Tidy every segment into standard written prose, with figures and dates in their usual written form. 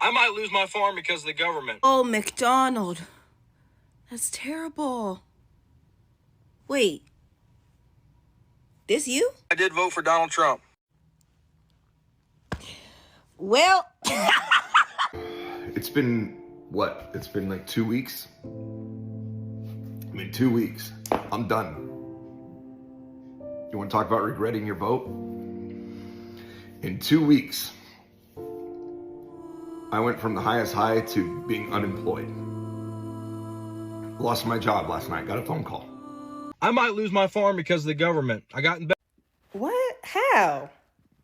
I might lose my farm because of the government. Oh, McDonald. That's terrible. Wait. This you? I did vote for Donald Trump. Well... It's been, what? It's been like 2 weeks? I mean, 2 weeks. I'm done. You want to talk about regretting your vote? In 2 weeks, I went from the highest high to being unemployed. Lost my job last night, got a phone call. I might lose my farm because of the government. I got in What? How?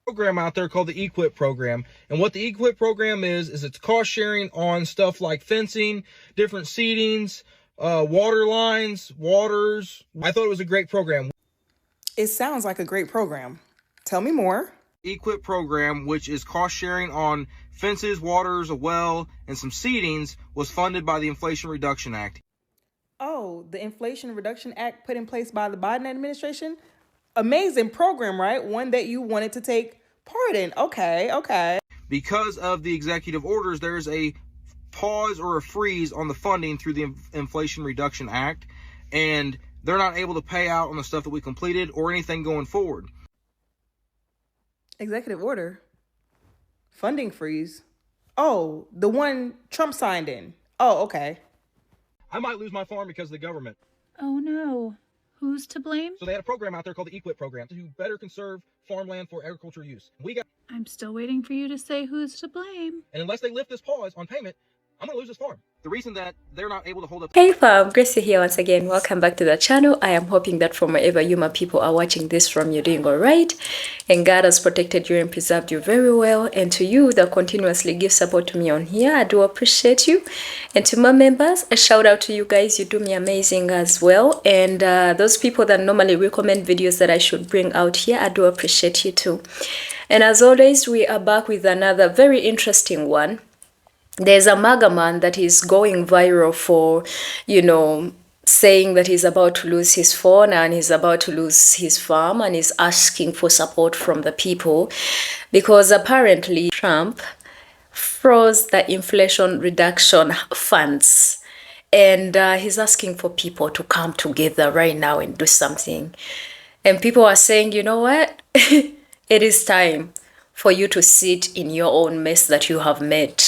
program out there called the EQIP program. And what the EQIP program is it's cost sharing on stuff like fencing, different seatings, water lines, waters. I thought it was a great program. It sounds like a great program. Tell me more. EQIP program, which is cost sharing on fences, waters, a well, and some seatings, was funded by the Inflation Reduction Act. Oh, the Inflation Reduction Act put in place by the Biden administration? Amazing program, right? One that you wanted to take part in. Okay. Because of the executive orders, there's a pause or a freeze on the funding through the Inflation Reduction Act, and they're not able to pay out on the stuff that we completed or anything going forward. Executive order? Funding freeze? Oh, the one Trump signed in. Oh, okay. I might lose my farm because of the government. Oh no. Who's to blame? So they had a program out there called the EQIP program to better conserve farmland for agricultural use. I'm still waiting for you to say who's to blame. And unless they lift this pause on payment, I'm going to lose this farm. The reason that they're not able to hold up... Hey fam, Gracie here once again. Welcome back to the channel. I am hoping that from wherever you my people are watching this from, you're doing alright. And God has protected you and preserved you very well. And to you that continuously give support to me on here, I do appreciate you. And to my members, a shout out to you guys. You do me amazing as well. And those people that normally recommend videos that I should bring out here, I do appreciate you too. And as always, we are back with another very interesting one. There's a Maga man that is going viral for, saying that he's about to lose his phone and he's about to lose his farm, and he's asking for support from the people because apparently Trump froze the Inflation Reduction funds. And he's asking for people to come together right now and do something. And people are saying, you know what? It is time for you to sit in your own mess that you have made.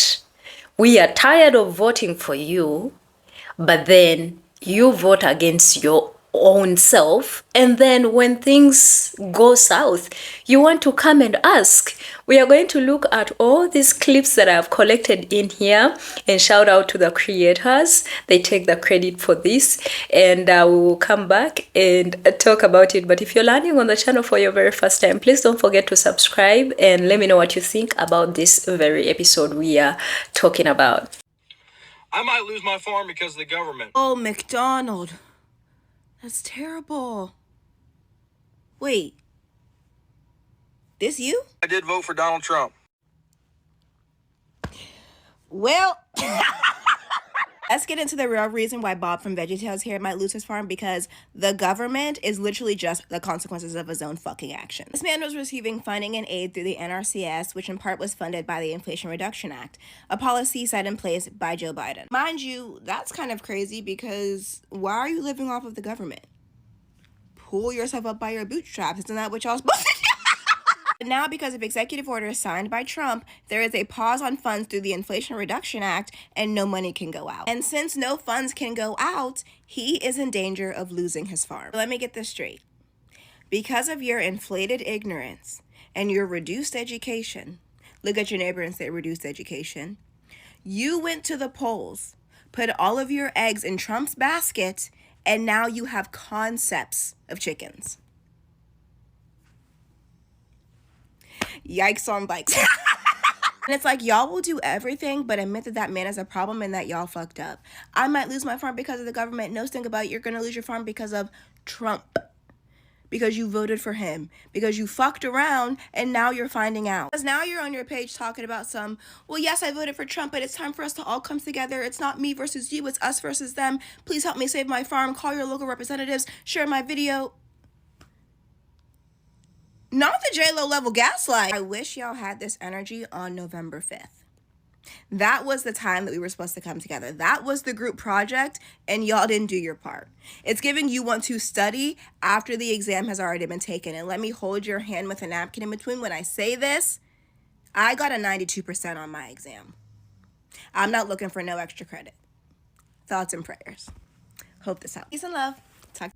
We are tired of voting for you, but then you vote against your own self. And then when things go south, you want to come and ask. We are going to look at all these clips that I've collected in here and shout out to the creators. They take the credit for this, and we will come back and talk about it. But if you're landing on the channel for your very first time, please don't forget to subscribe and let me know what you think about this very episode we are talking about. I might lose my farm because of the government. Oh, McDonald. That's terrible. Wait. This you? I did vote for Donald Trump. Well... Let's get into the real reason why Bob from VeggieTales here might lose his farm, because the government is literally just the consequences of his own fucking actions. This man was receiving funding and aid through the NRCS, which in part was funded by the Inflation Reduction Act, a policy set in place by Joe Biden. Mind you, that's kind of crazy because why are you living off of the government? Pull yourself up by your bootstraps. Isn't that what y'all supposed to do? Now, because of executive orders signed by Trump, there is a pause on funds through the Inflation Reduction Act, and no money can go out. And since no funds can go out, he is in danger of losing his farm. Let me get this straight. Because of your inflated ignorance and your reduced education, look at your neighbor and say reduced education, you went to the polls, put all of your eggs in Trump's basket, and now you have concepts of chickens. Yikes on bikes. And it's like, y'all will do everything but admit that that man is a problem and that y'all fucked up. I might lose my farm because of the government. No, think about it. You're gonna lose your farm because of Trump, because you voted for him, because you fucked around and now you're finding out. Because now you're on your page talking about well, yes, I voted for Trump, but it's time for us to all come together. It's not me versus you, it's us versus them. Please help me save my farm. Call your local representatives, share my video. Not the J-Lo level gaslight. I wish y'all had this energy on November 5th. That was the time that we were supposed to come together. That was the group project, and y'all didn't do your part. It's giving you want to study after the exam has already been taken. And let me hold your hand with a napkin in between. When I say this, I got a 92% on my exam. I'm not looking for no extra credit. Thoughts and prayers. Hope this helps. Peace and love. Talk.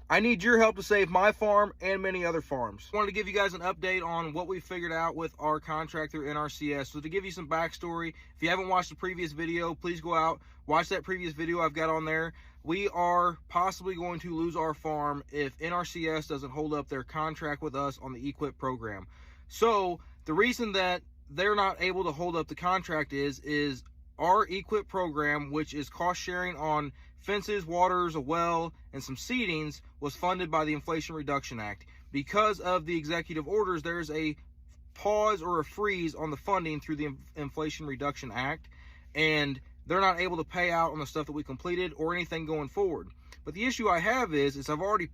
I need your help to save my farm and many other farms. I wanted to give you guys an update on what we figured out with our contract through NRCS. So to give you some backstory, if you haven't watched the previous video, please go out, watch that previous video I've got on there. We are possibly going to lose our farm if NRCS doesn't hold up their contract with us on the EQIP program. So the reason that they're not able to hold up the contract is our EQIP program, which is cost sharing on fences, waters, a well, and some seedings, was funded by the Inflation Reduction Act. Because of the executive orders, there's a pause or a freeze on the funding through the Inflation Reduction Act, and they're not able to pay out on the stuff that we completed or anything going forward. But the issue I have is I've already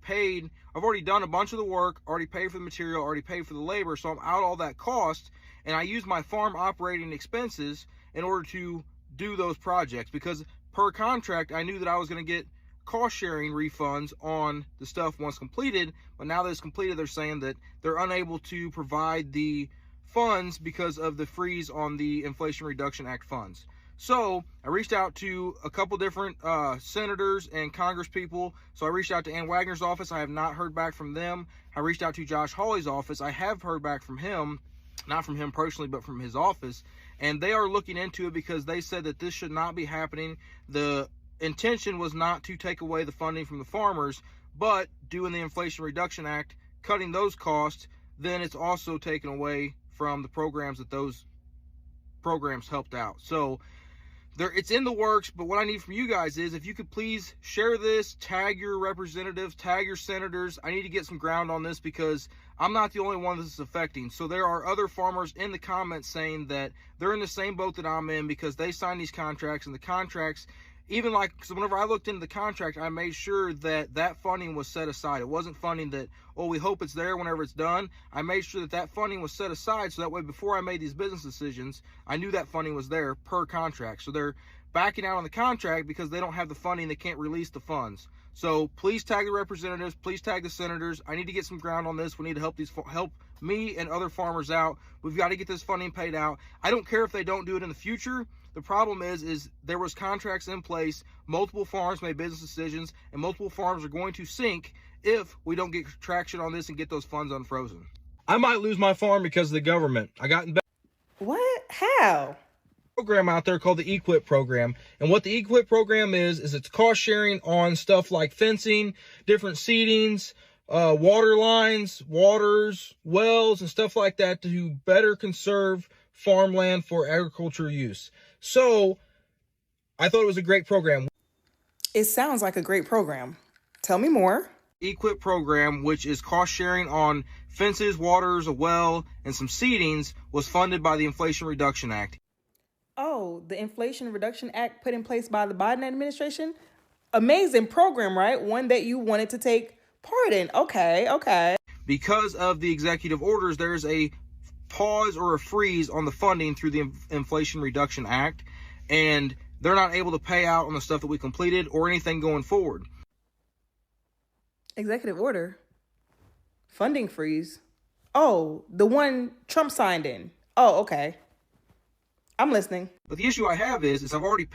done a bunch of the work, already paid for the material, already paid for the labor, so I'm out all that cost, and I use my farm operating expenses in order to do those projects, because per contract, I knew that I was going to get cost sharing refunds on the stuff once completed, but now that it's completed, they're saying that they're unable to provide the funds because of the freeze on the Inflation Reduction Act funds. So I reached out to a couple different senators and Congress people. So I reached out to Ann Wagner's office. I have not heard back from them. I reached out to Josh Hawley's office. I have heard back from him, not from him personally, but from his office. And they are looking into it because they said that this should not be happening. The intention was not to take away the funding from the farmers, but doing the Inflation Reduction Act, cutting those costs, then it's also taken away from the programs that those programs helped out. So it's in the works, but what I need from you guys is if you could please share this, tag your representatives, tag your senators. I need to get some ground on this because I'm not the only one this is affecting. So there are other farmers in the comments saying that they're in the same boat that I'm in because they signed these contracts, and the contracts, even like, so whenever I looked into the contract, I made sure that that funding was set aside. It wasn't funding that, oh, we hope it's there whenever it's done. I made sure that that funding was set aside so that way before I made these business decisions, I knew that funding was there per contract. So they're backing out on the contract because they don't have the funding. They can't release the funds. So please tag the representatives, please tag the senators. I need to get some ground on this. We need to help me and other farmers out. We've got to get this funding paid out. I don't care if they don't do it in the future. The problem is there was contracts in place, multiple farms made business decisions, and multiple farms are going to sink if we don't get traction on this and get those funds unfrozen. I might lose my farm because of the government. I got in bed. What? How? Program out there called the EQIP program, and what the EQIP program is it's cost sharing on stuff like fencing, different seedings, water lines, waters, wells, and stuff like that to better conserve farmland for agricultural use. So I thought it was a great program. It sounds like a great program. Tell me more. EQIP program, which is cost sharing on fences, waters, a well, and some seedings, was funded by the Inflation Reduction Act. Oh, the Inflation Reduction Act put in place by the Biden administration? Amazing program, right? One that you wanted to take part in. Okay. Because of the executive orders, there's a pause or a freeze on the funding through the Inflation Reduction Act, and they're not able to pay out on the stuff that we completed or anything going forward. Executive order? Funding freeze? Oh, the one Trump signed in. Oh, okay. I'm listening. But the issue I have is I've already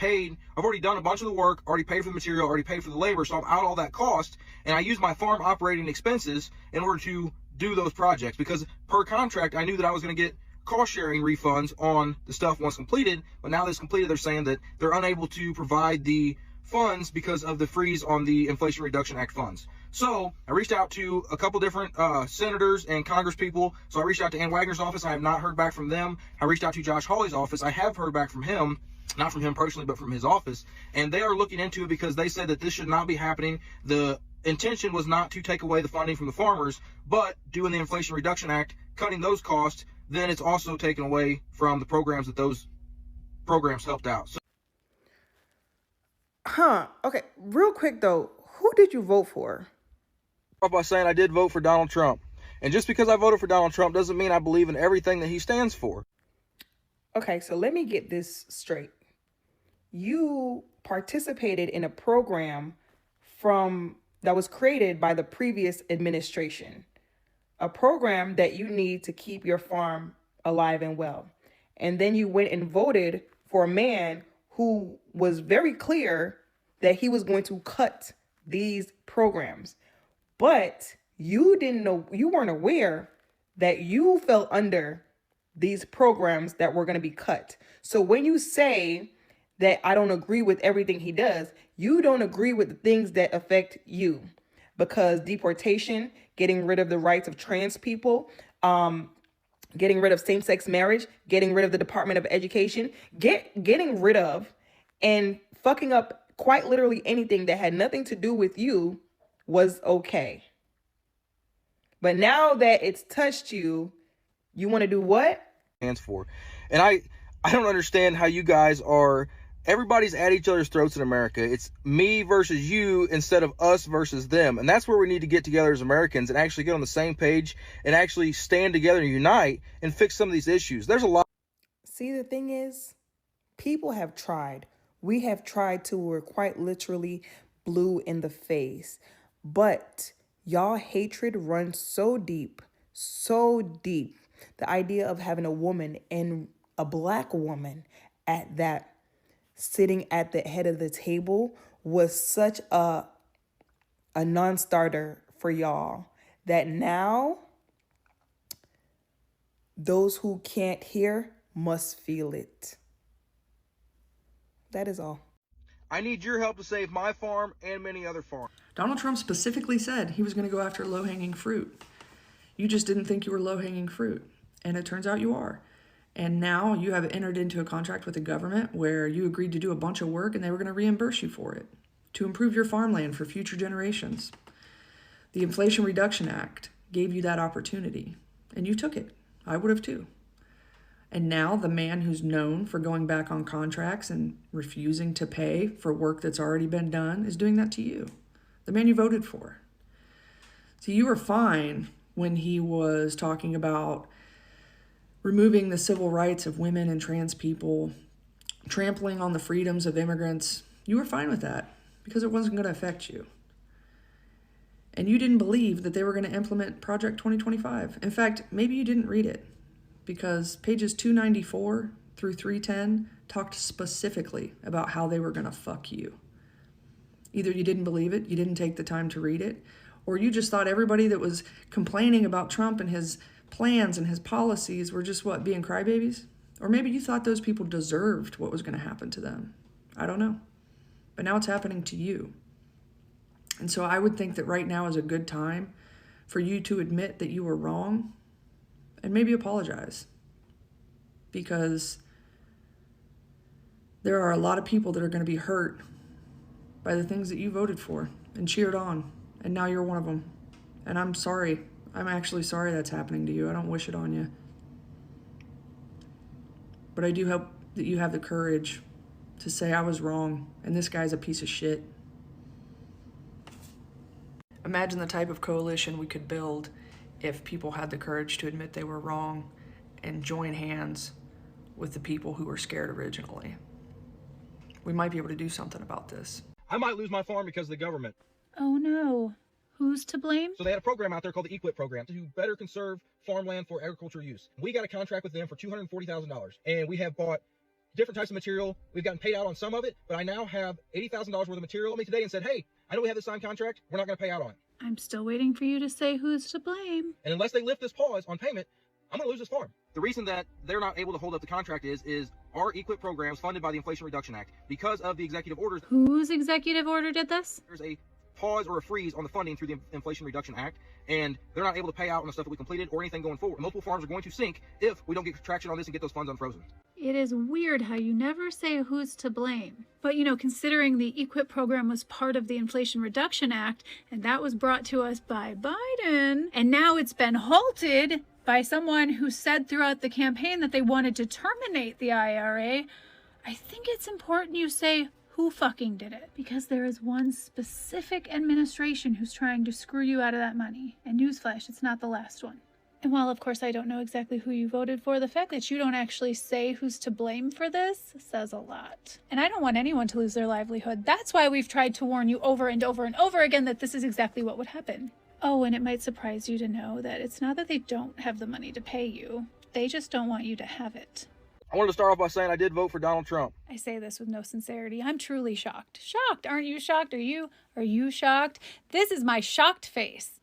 done a bunch of the work, already paid for the material, already paid for the labor, so I'm out all that cost, and I use my farm operating expenses in order to do those projects, because per contract I knew that I was going to get cost sharing refunds on the stuff once completed, but now that it's completed, they're saying that they're unable to provide the funds because of the freeze on the Inflation Reduction Act funds. So I reached out to a couple different senators and Congress people. So I reached out to Ann Wagner's office. I have not heard back from them. I reached out to Josh Hawley's office. I have heard back from him, not from him personally, but from his office, and they are looking into it because they said that this should not be happening. The intention was not to take away the funding from the farmers, but doing the Inflation Reduction Act, cutting those costs, then it's also taken away from the programs that those programs helped out. So, Okay. Real quick though, who did you vote for? by saying I did vote for Donald Trump. And just because I voted for Donald Trump doesn't mean I believe in everything that he stands for. Okay, so let me get this straight. You participated in a program that was created by the previous administration, a program that you need to keep your farm alive and well. And then you went and voted for a man who was very clear that he was going to cut these programs. But you didn't know, you weren't aware that you fell under these programs that were going to be cut. So when you say that I don't agree with everything he does, you don't agree with the things that affect you, because deportation, getting rid of the rights of trans people, getting rid of same-sex marriage, getting rid of the Department of Education, getting rid of and fucking up quite literally anything that had nothing to do with you was okay. But now that it's touched you, you want to do what? Hands for. And I don't understand how you guys are, everybody's at each other's throats in America. It's me versus you instead of us versus them. And that's where we need to get together as Americans and actually get on the same page and actually stand together and unite and fix some of these issues. There's a lot. See, the thing is, people have tried. We have tried till we're quite literally blue in the face. But y'all hatred runs so deep, so deep. The idea of having a woman, and a black woman at that, sitting at the head of the table was such a non-starter for y'all that now those who can't hear must feel it. That is all. I need your help to save my farm and many other farms. Donald Trump specifically said he was going to go after low-hanging fruit. You just didn't think you were low-hanging fruit, and it turns out you are. And now you have entered into a contract with the government where you agreed to do a bunch of work and they were going to reimburse you for it to improve your farmland for future generations. The Inflation Reduction Act gave you that opportunity, and you took it. I would have too. And now the man who's known for going back on contracts and refusing to pay for work that's already been done is doing that to you, the man you voted for. So you were fine when he was talking about removing the civil rights of women and trans people, trampling on the freedoms of immigrants. You were fine with that because it wasn't going to affect you. And you didn't believe that they were going to implement Project 2025. In fact, maybe you didn't read it, because pages 294 through 310 talked specifically about how they were going to fuck you. Either you didn't believe it, you didn't take the time to read it, or you just thought everybody that was complaining about Trump and his plans and his policies were just being crybabies? Or maybe you thought those people deserved what was going to happen to them. I don't know. But now it's happening to you. And so I would think that right now is a good time for you to admit that you were wrong and maybe apologize. Because there are a lot of people that are going to be hurt by the things that you voted for and cheered on. And now you're one of them. And I'm sorry. I'm actually sorry that's happening to you. I don't wish it on you. But I do hope that you have the courage to say I was wrong and this guy's a piece of shit. Imagine the type of coalition we could build if people had the courage to admit they were wrong and join hands with the people who were scared originally. We might be able to do something about this. I might lose my farm because of the government. Oh no. Who's to blame? So they had a program out there called the EQUIP program to better conserve farmland for agricultural use. We got a contract with them for $240,000, and we have bought different types of material. We've gotten paid out on some of it, but I now have $80,000 worth of material on me today and said, hey, I know we have this signed contract. We're not going to pay out on it. I'm still waiting for you to say who's to blame. And unless they lift this pause on payment, I'm going to lose this farm. The reason that they're not able to hold up the contract is our EQUIP program is funded by the Inflation Reduction Act. Because of the executive orders. Whose executive order did this? There's a pause or a freeze on the funding through the Inflation Reduction Act, and they're not able to pay out on the stuff that we completed or anything going forward. Multiple farms are going to sink if we don't get traction on this and get those funds unfrozen. It is weird how you never say who's to blame. But, considering the EQUIP program was part of the Inflation Reduction Act, and that was brought to us by Biden, and now it's been halted by someone who said throughout the campaign that they wanted to terminate the IRA, I think it's important you say who fucking did it. Because there is one specific administration who's trying to screw you out of that money. And newsflash, it's not the last one. And while, of course, I don't know exactly who you voted for, the fact that you don't actually say who's to blame for this says a lot. And I don't want anyone to lose their livelihood. That's why we've tried to warn you over and over and over again that this is exactly what would happen. Oh, and it might surprise you to know that it's not that they don't have the money to pay you. They just don't want you to have it. I wanted to start off by saying I did vote for Donald Trump. I say this with no sincerity. I'm truly shocked. Shocked. Aren't you shocked? Are you shocked? This is my shocked face.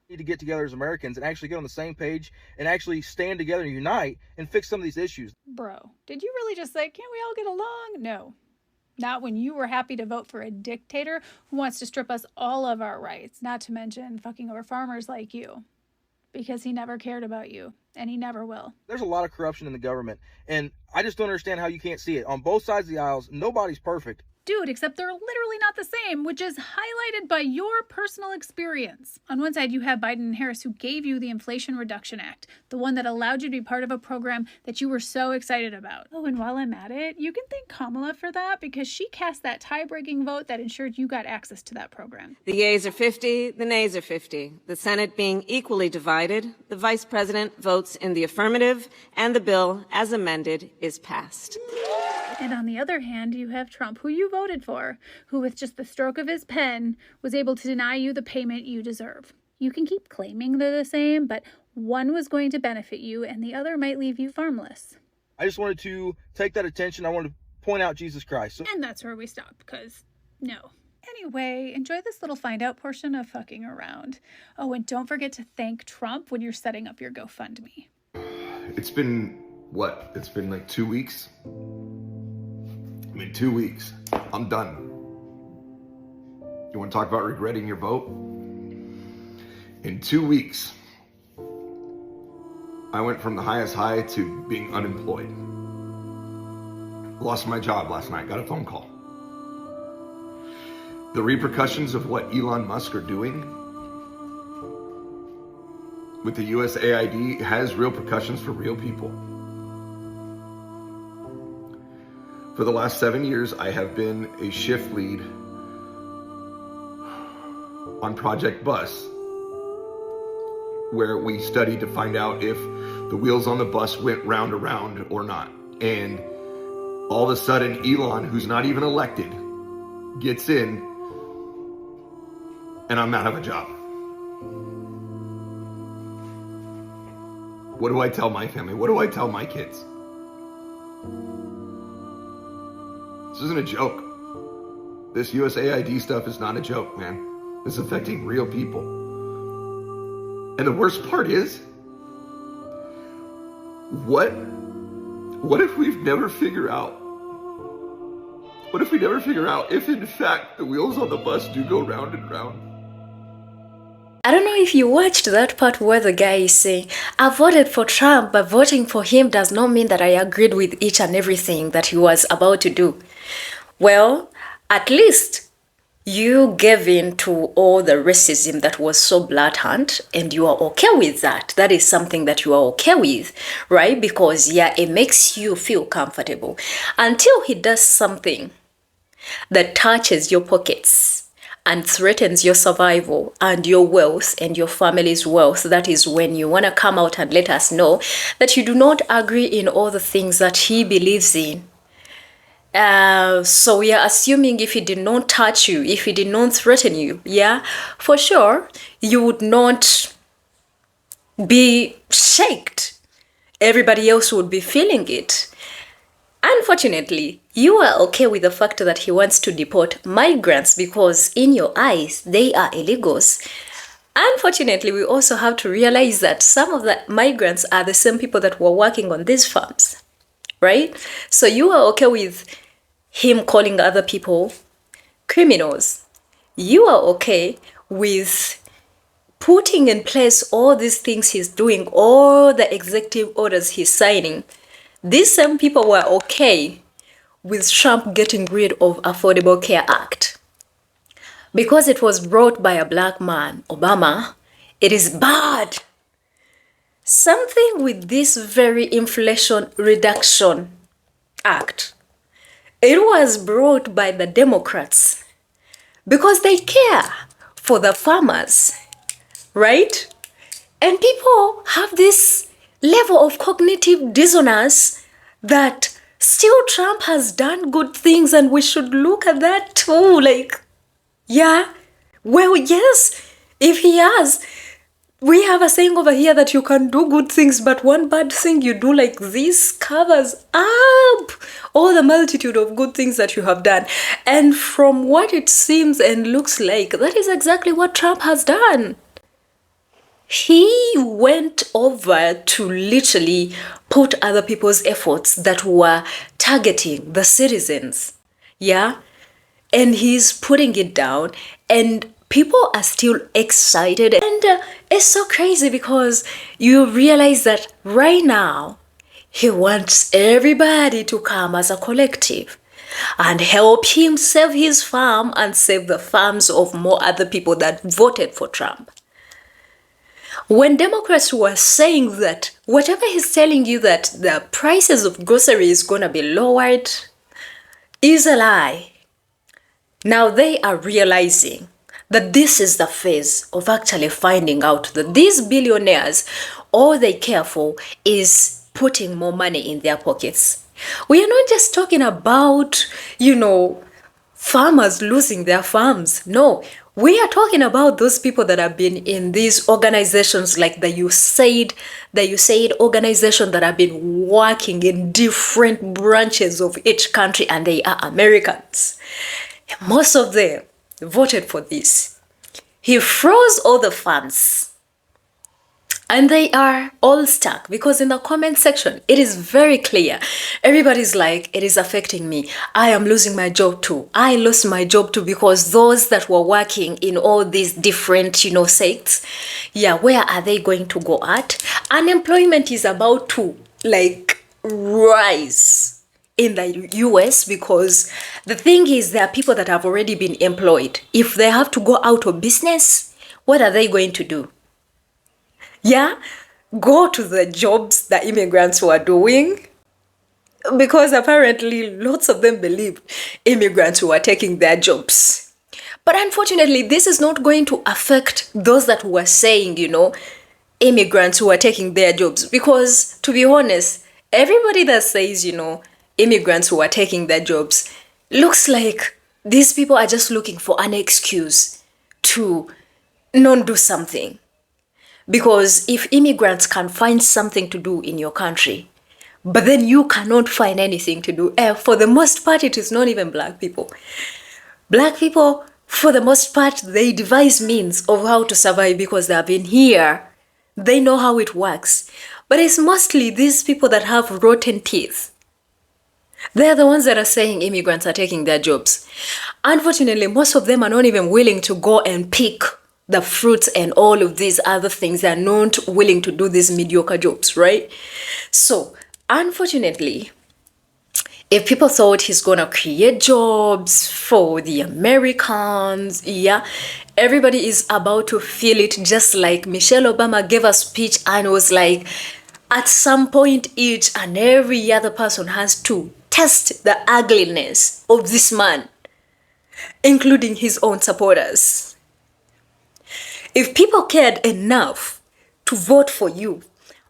Need to get together as Americans and actually get on the same page and actually stand together and unite and fix some of these issues. Bro, did you really just say, can't we all get along? No. Not when you were happy to vote for a dictator who wants to strip us all of our rights, not to mention fucking over farmers like you. Because he never cared about you, and he never will. There's a lot of corruption in the government, and I just don't understand how you can't see it. On both sides of the aisles, nobody's perfect. Dude, except they're literally not the same, which is highlighted by your personal experience. On one side, you have Biden and Harris, who gave you the Inflation Reduction Act, the one that allowed you to be part of a program that you were so excited about. Oh, and while I'm at it, you can thank Kamala for that, because she cast that tie-breaking vote that ensured you got access to that program. The yeas are 50, the nays are 50. The Senate being equally divided, the Vice President votes in the affirmative, and the bill, as amended, is passed. And on the other hand, you have Trump, who you voted for, who with just the stroke of his pen was able to deny you the payment you deserve. You can keep claiming they're the same, but one was going to benefit you and the other might leave you farmless. I just wanted to take that attention. I wanted to point out Jesus Christ. And that's where we stop, because no. Anyway, enjoy this little find out portion of fucking around. Oh, and don't forget to thank Trump when you're setting up your GoFundMe. It's been, what? It's been like 2 weeks? 2 weeks. I'm done. You want to talk about regretting your vote? In 2 weeks, I went from the highest high to being unemployed. Lost my job last night, got a phone call. The repercussions of what Elon Musk are doing with the USAID has real repercussions for real people. For the last 7 years, I have been a shift lead on Project Bus, where we studied to find out if the wheels on the bus went round around or not. And all of a sudden, Elon, who's not even elected, gets in, and I'm out of a job. What do I tell my family? What do I tell my kids? This isn't a joke. This USAID stuff is not a joke, man. It's affecting real people. And the worst part is, what if we never figure out? What if we never figure out if in fact the wheels on the bus do go round and round? I don't know if you watched that part where the guy is saying, I voted for Trump, but voting for him does not mean that I agreed with each and everything that he was about to do. Well, at least you gave in to all the racism that was so blatant, and you are okay with that. That is something that you are okay with, right? Because, yeah, it makes you feel comfortable. Until he does something that touches your pockets and threatens your survival and your wealth and your family's wealth, that is when you want to come out and let us know that you do not agree in all the things that he believes in. So we are assuming if he did not touch you, if he did not threaten you, yeah, for sure, you would not be shaken. Everybody else would be feeling it. Unfortunately, you are okay with the fact that he wants to deport migrants because in your eyes, they are illegals. Unfortunately, we also have to realize that some of the migrants are the same people that were working on these farms, right? So you are okay with him calling other people criminals. You are okay with putting in place all these things he's doing, all the executive orders he's signing. These same people were okay with Trump getting rid of Affordable Care Act. Because it was brought by a black man, Obama, it is bad. Something with this very Inflation Reduction Act. It was brought by the Democrats because they care for the farmers, right? And people have this level of cognitive dissonance that still Trump has done good things and we should look at that too. Like, yeah, well, yes, if he has. We have a saying over here that you can do good things, but one bad thing you do like this covers up all the multitude of good things that you have done. And from what it seems and looks like, that is exactly what Trump has done. He went over to literally put other people's efforts that were targeting the citizens. Yeah? And he's putting it down, and people are still excited. And it's so crazy because you realize that right now he wants everybody to come as a collective and help him save his farm and save the farms of more other people that voted for Trump. When Democrats were saying that whatever he's telling you that the prices of groceries is going to be lowered is a lie. Now they are realizing that this is the phase of actually finding out that these billionaires, all they care for is putting more money in their pockets. We are not just talking about, farmers losing their farms. No, we are talking about those people that have been in these organizations like the USAID organization that have been working in different branches of each country, and they are Americans. Most of them voted for this. He froze all the funds. And they are all stuck because in the comment section, it is very clear. Everybody's like, it is affecting me. I am losing my job too. I lost my job too because those that were working in all these different, sects, where are they going to go at? Unemployment is about to rise in the US because the thing is there are people that have already been employed. If they have to go out of business, what are they going to do? Go to the jobs that immigrants were doing, because apparently lots of them believed immigrants were taking their jobs. But unfortunately, this is not going to affect those that were saying, immigrants who are taking their jobs. Because to be honest, everybody that says, immigrants who are taking their jobs, looks like these people are just looking for an excuse to not do something. Because if immigrants can find something to do in your country, but then you cannot find anything to do, for the most part, it is not even black people. Black people, for the most part, they devise means of how to survive because they have been here. They know how it works. But it's mostly these people that have rotten teeth. They're the ones that are saying immigrants are taking their jobs. Unfortunately, most of them are not even willing to go and pick the fruits and all of these other things. They are not willing to do these mediocre jobs, right? So, unfortunately, if people thought he's gonna create jobs for the Americans, everybody is about to feel it, just like Michelle Obama gave a speech and was like, at some point each and every other person has to test the ugliness of this man, including his own supporters. If people cared enough to vote for you,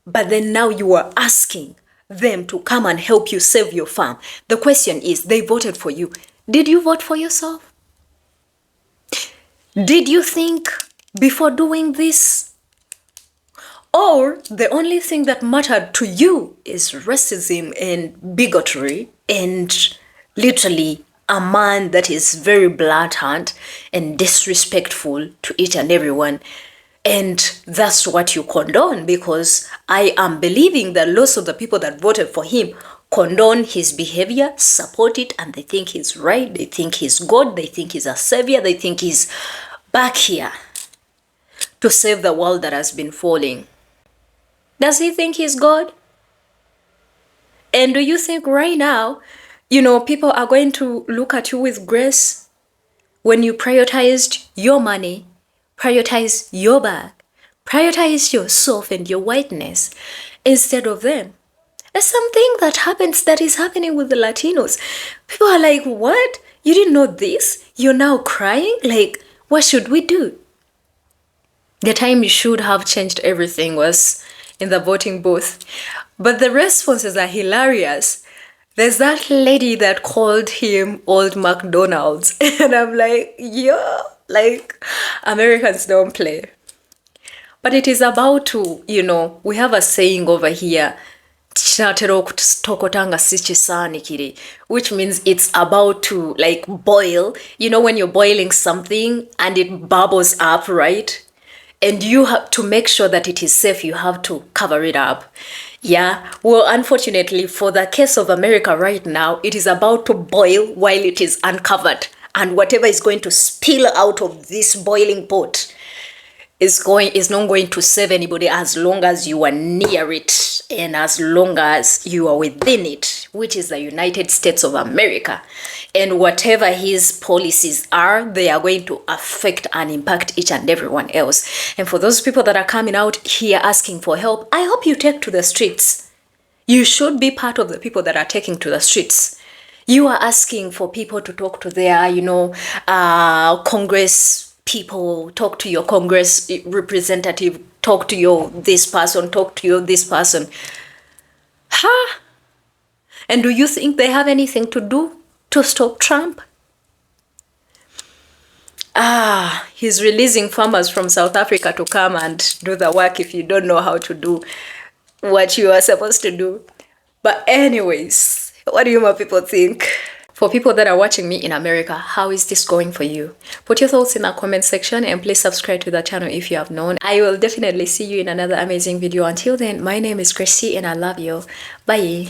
but then now you are asking them to come and help you save your farm, the question is, they voted for you. Did you vote for yourself? Did you think before doing this? Or the only thing that mattered to you is racism and bigotry and literally a man that is very blatant and disrespectful to each and everyone. And that's what you condone, because I am believing that lots of the people that voted for him condone his behavior, support it, and they think he's right. They think he's God. They think he's a savior. They think he's back here to save the world that has been falling. Does he think he's God? And do you think right now, people are going to look at you with grace when you prioritized your money, prioritize your bag, prioritize yourself and your whiteness instead of them? There's something that is happening with the Latinos. People are like, what? You didn't know this? You're now crying? Like, what should we do? The time you should have changed everything was in the voting booth. But the responses are hilarious. There's that lady that called him Old McDonald's. And I'm like, yeah, like, Americans don't play. But it is about to, you know, we have a saying over here, which means it's about to like boil. You know, when you're boiling something and it bubbles up, right? And you have to make sure that it is safe, you have to cover it up. Yeah, well, unfortunately, for the case of America right now, it is about to boil while it is uncovered. And whatever is going to spill out of this boiling pot is not going to save anybody as long as you are near it and as long as you are within it, which is the United States of America. And whatever his policies are, they are going to affect and impact each and everyone else. And for those people that are coming out here asking for help, I hope you take to the streets. You should be part of the people that are taking to the streets. You are asking for people to talk to their, you know, Congress people, talk to your Congress representative, talk to your this person, talk to your this person. Huh? And do you think they have anything to do to stop Trump? He's releasing farmers from South Africa to come and do the work if you don't know how to do what you are supposed to do. But anyways, what do you my people think? For people that are watching me in America, how is this going for you? Put your thoughts in the comment section and please subscribe to the channel if you have known. I will definitely see you in another amazing video. Until then, my name is Gracie and I love you. Bye.